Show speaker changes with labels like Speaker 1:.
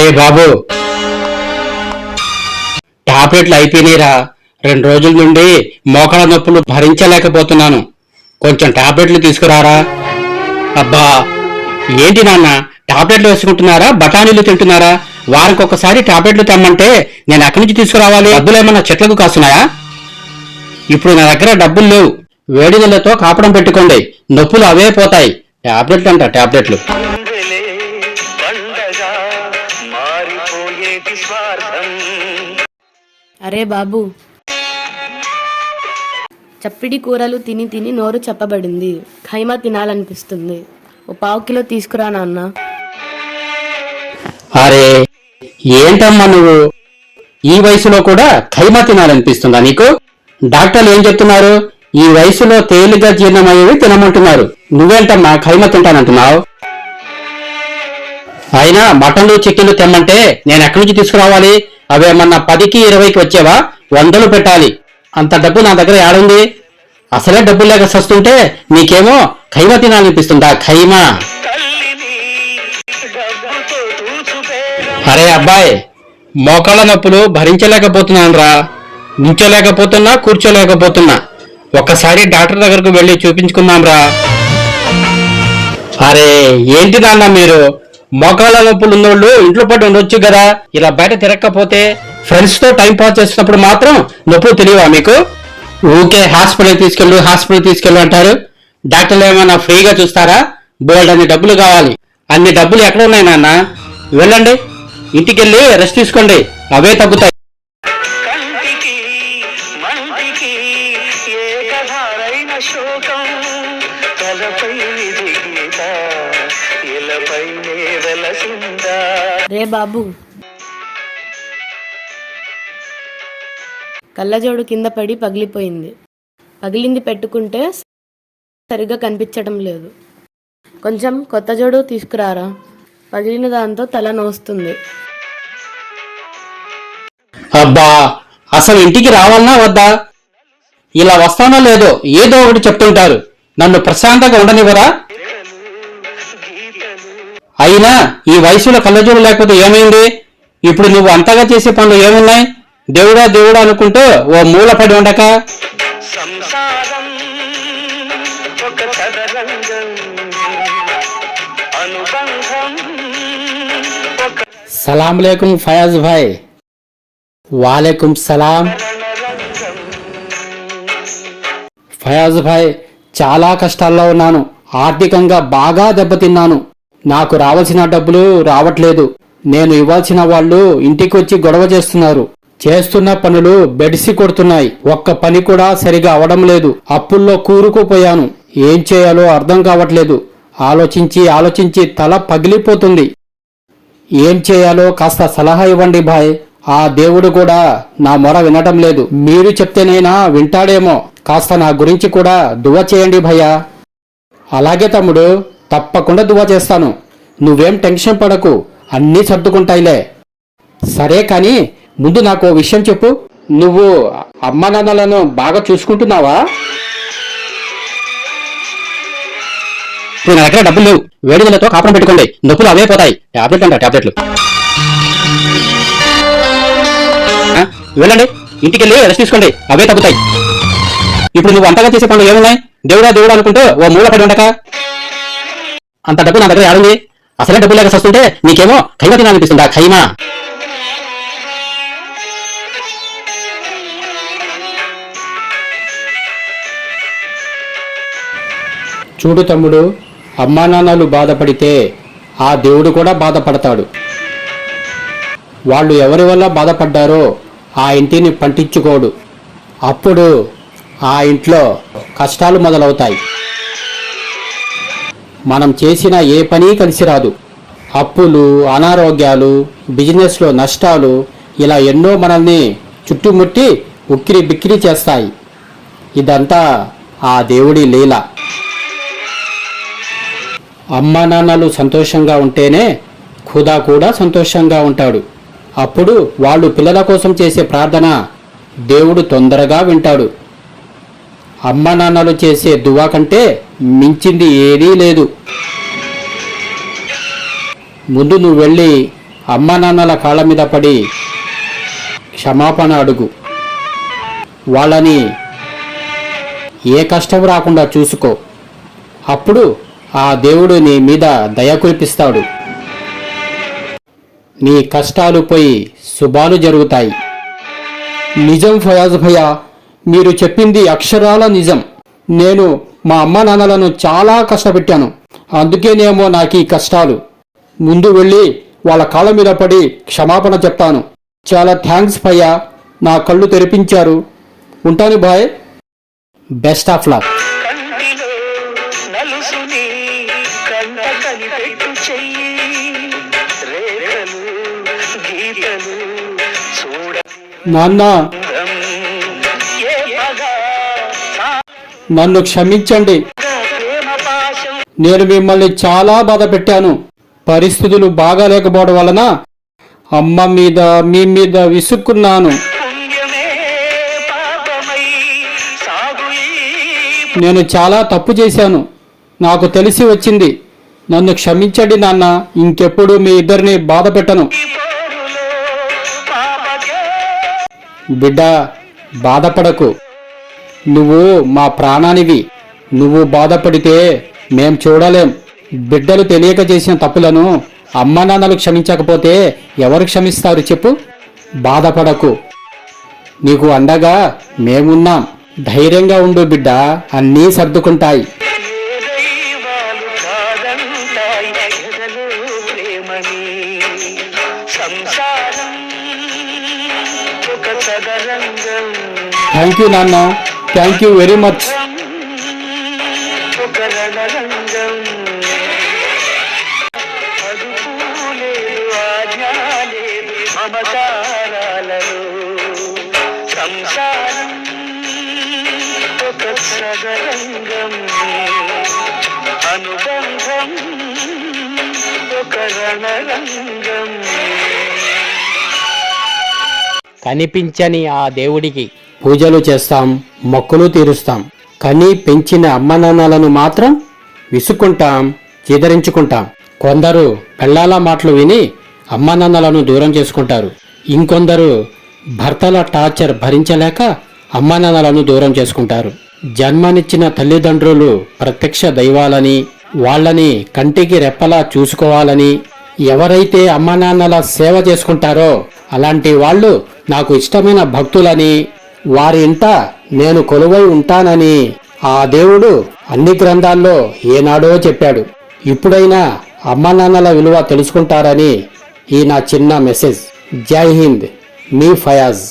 Speaker 1: అరే బాబు, టాబ్లెట్లు అయిపోయినాయిరా. 2 రోజుల నుండి మోకాళ్ళ నొప్పులు భరించలేకపోతున్నాను. కొంచెం టాబ్లెట్లు తీసుకురారా. అబ్బా, ఏంటి నాన్న, టాబ్లెట్లు వేసుకుంటున్నారా, బఠానీలు తింటున్నారా? వారికి ఒకసారి టాబ్లెట్లు తెమ్మంటే నేను ఎక్కడి నుంచి తీసుకురావాలి? డబ్బులు ఏమన్నా చెట్లకు కాస్తున్నాయా? ఇప్పుడు నా దగ్గర డబ్బులు లేవు. వేడి నీళ్ళతో కాపడం పెట్టుకోండి, నొప్పులు అవే పోతాయి. టాబ్లెట్లు అంట, టాబ్లెట్లు.
Speaker 2: అరే బాబు, చప్పిడి కూరలు తిని తిని నోరు చెప్పబడింది. ఖైమా తినాలనిపిస్తుంది. ఓ 1/2 కిలో తీసుకురా నాన్న.
Speaker 1: అరే ఏంటమ్మా నువ్వు, ఈ వయసులో కూడా ఖైమా తినాలనిపిస్తుందా నీకు? డాక్టర్లు ఏం చెప్తున్నారు? ఈ వయసులో తేలిగ్గా జీర్ణమయ్యేవి తినమంటున్నారు. నువ్వేంటమ్మా ఖైమా తింటానంటున్నావు? అయినా మటన్లు చికెన్లు తెమ్మంటే నేను ఎక్కడి నుంచి తీసుకురావాలి? అవేమన్నా 10కి 20కి వచ్చేవా? 100 పెట్టాలి. అంత డబ్బు నా దగ్గర ఏడుంది? అసలే డబ్బులు లేక సస్తుంటే నీకేమో ఖైమా తినాలనిపిస్తుందా? ఖైమా. అరే అబ్బాయి, మోకాళ్ళ నొప్పులు భరించలేకపోతున్నాను రా. నించోలేకపోతున్నా, కూర్చోలేకపోతున్నా. ఒక్కసారి డాక్టర్ దగ్గరకు వెళ్ళి చూపించుకుందాం రా. అరే ఏంటి నాన్న మీరు, మోకాళ్ళ నొప్పులు ఉన్నోళ్ళు ఇంట్లో పడి ఉండొచ్చు కదా. ఇలా బయట తిరగకపోతే ఫ్రెండ్స్ తో టైం పాస్ చేస్తున్నప్పుడు మాత్రం నొప్పులు తెలియవా మీకు? ఊకే హాస్పిటల్ తీసుకెళ్ళు అంటారు. డాక్టర్లు ఏమైనా ఫ్రీగా చూస్తారా? బోల్డ్ అన్ని డబ్బులు కావాలి. అన్ని డబ్బులు ఎక్కడ ఉన్నాయి నాన్న? వెళ్ళండి, ఇంటికెళ్ళి రెస్ట్ తీసుకోండి, అవే తగ్గుతాయి.
Speaker 2: రే బాబు, కళ్ళజోడు కింద పడి పగిలిపోయింది. పగిలింది పెట్టుకుంటే సరిగ్గా కనిపించడం లేదు. కొంచెం కొత్త జోడు తీసుకురారా. పగిలిన దాంతో తల నోస్తుంది.
Speaker 1: అబ్బా, అసలు ఇంటికి రావాలన్నా వద్దా? ఇలా వస్తానో లేదో ఏదో ఒకటి చెప్తుంటారు. నన్ను ప్రశాంతంగా ఉండనివ్వరా? అయినా ఈ వయసులో కళ్ళజోడు లేకపోతే ఏమైంది? ఇప్పుడు నువ్వు అంతగా చేసే పనులు ఏమున్నాయి? దేవుడా దేవుడా అనుకుంటూ ఓ మూల పడి ఉండక. సలాంలేకుం ఫయాజ్ భాయ్. వాలేకుం సలాం. ఫయాజ్ భాయ్, చాలా కష్టాల్లో ఉన్నాను. ఆర్థికంగా బాగా దెబ్బతిన్నాను. నాకు రావాల్సిన డబ్బులు రావట్లేదు. నేను ఇవ్వాల్సిన వాళ్ళు ఇంటికి వచ్చి గొడవ చేస్తున్నారు. చేస్తున్న పనులు బెడిసి కొడుతున్నాయి. ఒక్క పని కూడా సరిగా అవడం లేదు. అప్పుల్లో కూరుకుపోయాను. ఏం చేయాలో అర్థం కావట్లేదు. ఆలోచించి తల పగిలిపోతుంది. ఏం చేయాలో కాస్త సలహా ఇవ్వండి భాయ్. ఆ దేవుడు కూడా నా మొర వినటం లేదు. మీరు చెప్తేనైనా వింటాడేమో. కాస్త నా గురించి కూడా దువా చేయండి భయ్యా. అలాగే తమ్ముడు, తప్పకుండా దువా చేస్తాను. నువ్వేం టెన్షన్ పడకు, అన్నీ సర్దుకుంటాయిలే. సరే కానీ ముందు నాకు విషయం చెప్పు. నువ్వు అమ్మ నాన్నలను బాగా చూసుకుంటున్నావా? నా దగ్గర డబ్బులు లేవు. వేడి నీళ్ళతో కాపడం పెట్టుకోండి, నొప్పులు అవే పోతాయి. టాబ్లెట్లు అంట, టాబ్లెట్లు. వెళ్ళండి, ఇంటికెళ్ళి రెస్ట్ తీసుకోండి, అవే తగ్గుతాయి. ఇప్పుడు నువ్వు అంతగా చేసే పనులు ఏమున్నాయి? దేవుడా దేవుడా అనుకుంటూ ఓ మూల పడి ఉండక. అంత డబ్బు నా దగ్గర ఏడుంది? అసలే డబ్బులు లేక వస్తుంటే నీకేమో ఖైమా తినాలనిపిస్తుందా? ఖైమా. చూడు తమ్ముడు, అమ్మా నాన్నలు బాధపడితే ఆ దేవుడు కూడా బాధపడతాడు. వాళ్ళు ఎవరి వల్ల బాధపడ్డారో ఆ ఇంటిని పంటించుకోడు. అప్పుడు ఆ ఇంట్లో కష్టాలు మొదలవుతాయి. మనం చేసిన ఏ పని కలిసి రాదు. అప్పులు, అనారోగ్యాలు, బిజినెస్లో నష్టాలు, ఇలా ఎన్నో మనల్ని చుట్టుముట్టి ఉక్కిరి బిక్కిరి చేస్తాయి. ఇదంతా ఆ దేవుడి లీల. అమ్మా నాన్నలు సంతోషంగా ఉంటేనే ఖుదా కూడా సంతోషంగా ఉంటాడు. అప్పుడు వాళ్ళు పిల్లల కోసం చేసే ప్రార్థన దేవుడు తొందరగా వింటాడు. అమ్మా నాన్నలు చేసే దువా కంటే మించింది ఏదీ లేదు. ముందు నువ్వు వెళ్ళి అమ్మా నాన్నల కాళ్ళ మీద పడి క్షమాపణ అడుగు. వాళ్ళని ఏ కష్టం రాకుండా చూసుకో. అప్పుడు ఆ దేవుడు నీ మీద దయ కురిపిస్తాడు. నీ కష్టాలు పోయి శుభాలు జరుగుతాయి. నిజం ఫయాజ్ భయ్యా, మీరు చెప్పింది అక్షరాల నిజం. నేను మా అమ్మా నాన్నలను చాలా కష్టపెట్టాను. అందుకేనేమో నాకు ఈ కష్టాలు. ముందు వెళ్ళి వాళ్ళ కాళ్ళ మీద పడి క్షమాపణ చెప్తాను. చాలా థ్యాంక్స్ భయ్యా, నా కళ్ళు తెరిపించారు. ఉంటాను బాయ్. Best of luck.
Speaker 3: కంటిలో నలుసుని కంట కనిపెట్టు చెయ్యి రేఖలు గీతలు చూడ
Speaker 1: నాన్న,
Speaker 3: ఏ పగ
Speaker 1: నన్ను క్షమించండి.
Speaker 3: ప్రేమ పాశం
Speaker 1: నేను మిమ్మల్ని చాలా బాధ పెట్టాను. పరిస్థితులు బాగాలేకపోవడం వలన అమ్మ మీద మీ మీద విసుక్కున్నాను.
Speaker 3: పుణ్యమే పాపమై సాగు ఈ
Speaker 1: నేను చాలా తప్పు చేశాను. నాకు తెలిసి వచ్చింది. నన్ను క్షమించండి నాన్న. ఇంకెప్పుడు మీ ఇద్దరిని బాధ పెట్టను.
Speaker 3: పోరులో పాపకే
Speaker 1: బిడ్డ, బాధపడకు. నువ్వు మా ప్రాణానివి. నువ్వు బాధపడితే మేం చూడలేం. బిడ్డలు తెలియక చేసిన తప్పులను అమ్మ నాన్నలు క్షమించకపోతే ఎవరు క్షమిస్తారు చెప్పు? బాధపడకు. నీకు అండగా మేమున్నాం. ధైర్యంగా ఉండు బిడ్డ, అన్నీ సర్దుకుంటాయి.
Speaker 3: ఏ దైవాలు కాదంటాయి ఎదలో ప్రేమని సంసారం ఒక సదరంగం
Speaker 1: థ్యాంక్ యూ నాన్న. Thank you very much.
Speaker 3: ఒక రణరంగం అదుపు లేదు ఆజ్ఞ లేదు మమకారాలలో సంసారం ఒక సదరంగం అనుబంధం ఒక రణరంగం
Speaker 1: కనిపించని ఆ దేవుడికి పూజలు చేస్తాం, మొక్కులు తీరుస్తాం. కని పెంచిన అమ్మ నాన్నలను మాత్రం విసుక్కుంటాం, చిదరించుకుంటాం. కొందరు పెళ్ళాల మాటలు విని అమ్మ నాన్నలను దూరం చేసుకుంటారు. ఇంకొందరు భర్తల టార్చర్ భరించలేక అమ్మ నాన్నలను దూరం చేసుకుంటారు. జన్మనిచ్చిన తల్లిదండ్రులు ప్రత్యక్ష దైవాలని, వాళ్ళని కంటికి రెప్పలా చూసుకోవాలని ఎవరైతే అమ్మ నాన్నల సేవ చేసుకుంటారో అలాంటి వాళ్ళు నాకు ఇష్టమైన భక్తులని, వారి ఇంట నేను కొలువై ఉంటానని ఆ దేవుడు అన్ని గ్రంథాల్లో ఏనాడో చెప్పాడు. ఇప్పుడైనా అమ్మ నాన్నల విలువ తెలుసుకుంటారని ఈ నా చిన్న మెసేజ్. జై హింద్, మీ ఫయాజ్.